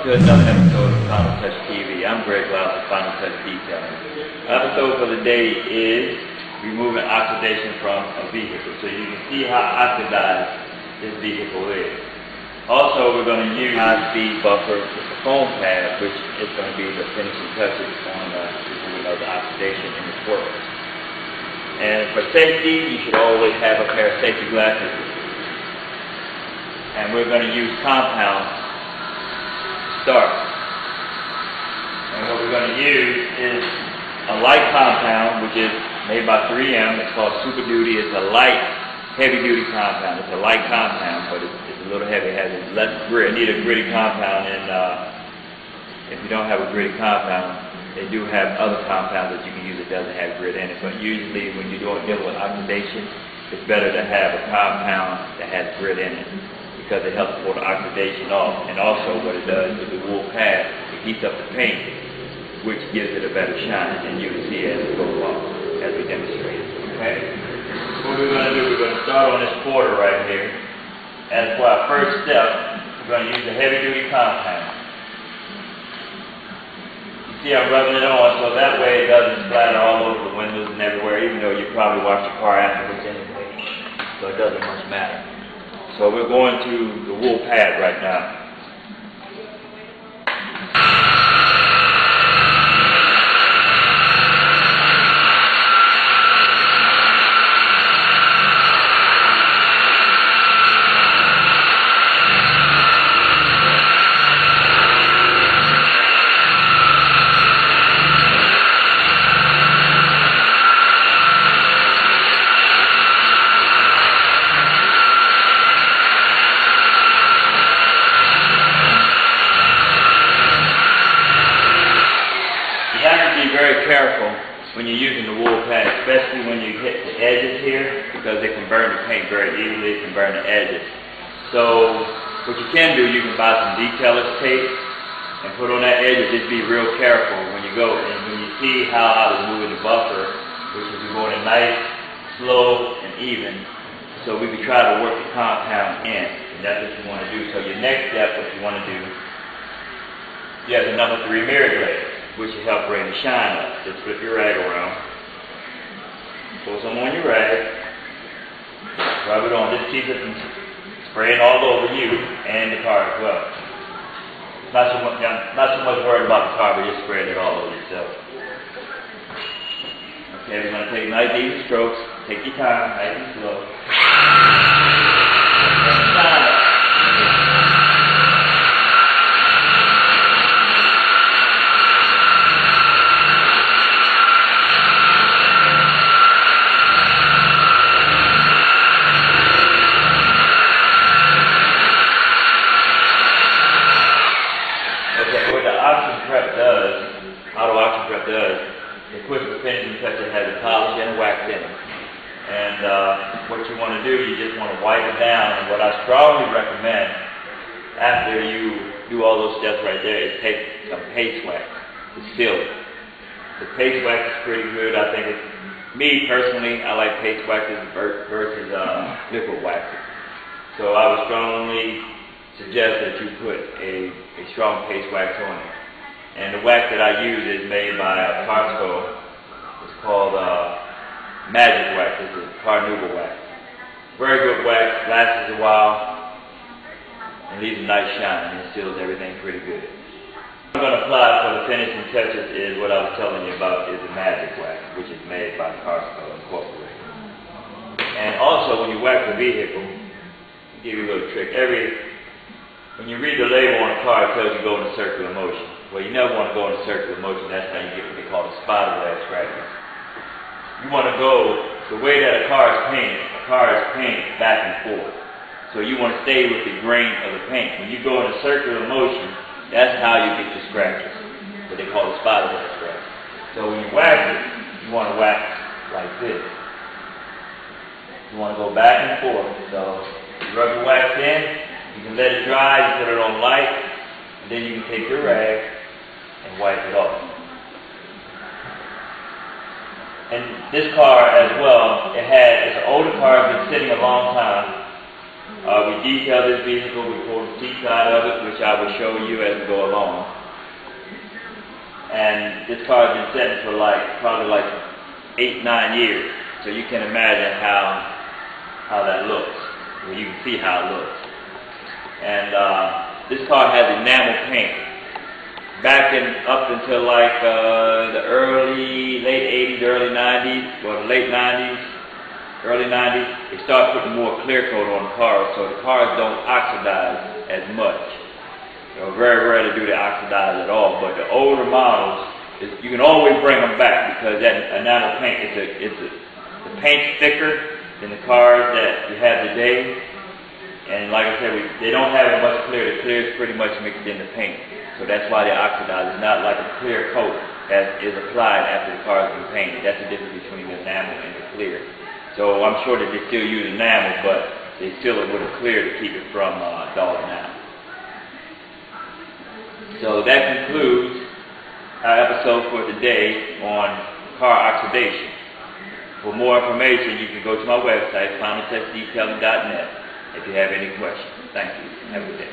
to another episode of Final Touch TV. I'm Greg Louse of Final Touch Detailing. Our episode for the day is removing oxidation from a vehicle. So you can see how oxidized this vehicle is. Also, we're going to use high-speed buffer with the foam pad, which is going to be the finishing touches on removing of the oxidation in the work. And for safety, you should always have a pair of safety glasses. And we're going to use compounds to start. And what we're going to use is a light compound, which is made by 3M. It's called Super Duty. It's a light, heavy-duty compound. It's a light compound, but it's a little heavy. It has less grit. You need a gritty compound, and if you don't have a gritty compound, they do have other compounds that you can use that doesn't have grit in it. But usually, when you're dealing with oxidation, it's better to have a compound that has grit in it, because it helps pull the oxidation off. And also what it does with the wool pad, it heats up the paint, which gives it a better shine, and you can see it as it goes off, as we demonstrated. Okay? What we're going to do, we're going to start on this border right here. And for our first step, we're going to use a heavy-duty compound. You see I'm rubbing it on, so that way it doesn't splatter all over the windows and everywhere, even though you probably wash your car afterwards anyway. So it doesn't much matter. So we're going to the wool pad right now. Careful when you're using the wool pad, especially when you hit the edges here, because it can burn the paint very easily. It can burn the edges. So what you can do, you can buy some detailer's tape and put on that edge, and just be real careful when you go. And when you see how I was moving the buffer, which is going in nice, slow, and even, so we can try to work the compound in, and that's what you want to do. So your next step, what you want to do, you have the number 3 mirror glaze, which will help bring the shine up. Just flip your rag around. Pull some on your rag. Rub it on. Just keep it from spraying all over you and the car as well. Not so much worried about the car, but just spraying it all over yourself. Okay, we're going to take nice even strokes. Take your time, nice and slow. Bring the shine up. It puts the finishing touch that has a polish and a wax in it. And what you want to do, you just want to wipe it down. And what I strongly recommend, after you do all those steps right there, is take some paste wax to seal it. The paste wax is pretty good. I think it's, me personally, I like paste waxes versus liquid waxes. So I would strongly suggest that you put a strong paste wax on it. And the wax that I use is made by Costco. It's called Magic Wax. It's a carnauba wax. Very good wax, lasts a while, and leaves a nice shine, and seals everything pretty good. What I'm going to apply for the finishing touches is what I was telling you about, is the Magic Wax, which is made by Costco Incorporated. And also, when you wax a vehicle, I'll give you a little trick. When you read the label on a car, it tells you go in a circular motion. Well, you never want to go in a circular motion. That's how you get what they call a spider leg scratcher. You want to go the way that a car is painted back and forth. So you want to stay with the grain of the paint. When you go in a circular motion, that's how you get your scratches, what they call a spider leg scratcher. So when you wax it, you want to wax like this. You want to go back and forth. So you rub your wax in, you can let it dry, you put it on light, and then you can take your rag and wipe it off. And this car as well, it's an older car, it's been sitting a long time, We detailed this vehicle, we pulled the seats out of it, which I will show you as we go along. And this car has been sitting for probably 8-9 years. So you can imagine how that looks. Well, you can see how it looks. And this car has enamel paint. Up until the late 80s, early 90s, well, the late 90s, early 90s, they start putting more clear coat on the cars, so the cars don't oxidize as much. So very rarely do they oxidize at all. But the older models, you can always bring them back because that enamel paint the paint's thicker than the cars that you have today. And like I said, they don't have as much clear. The clear is pretty much mixed in the paint. So that's why they oxidize. It's not like a clear coat that is applied after the car has been painted. That's the difference between the enamel and the clear. So I'm sure that they still use enamel, but they fill it with a clear to keep it from dulling out. So that concludes our episode for today on car oxidation. For more information, you can go to my website, finaltestdetailing.net, if you have any questions. Thank you. Have a good day.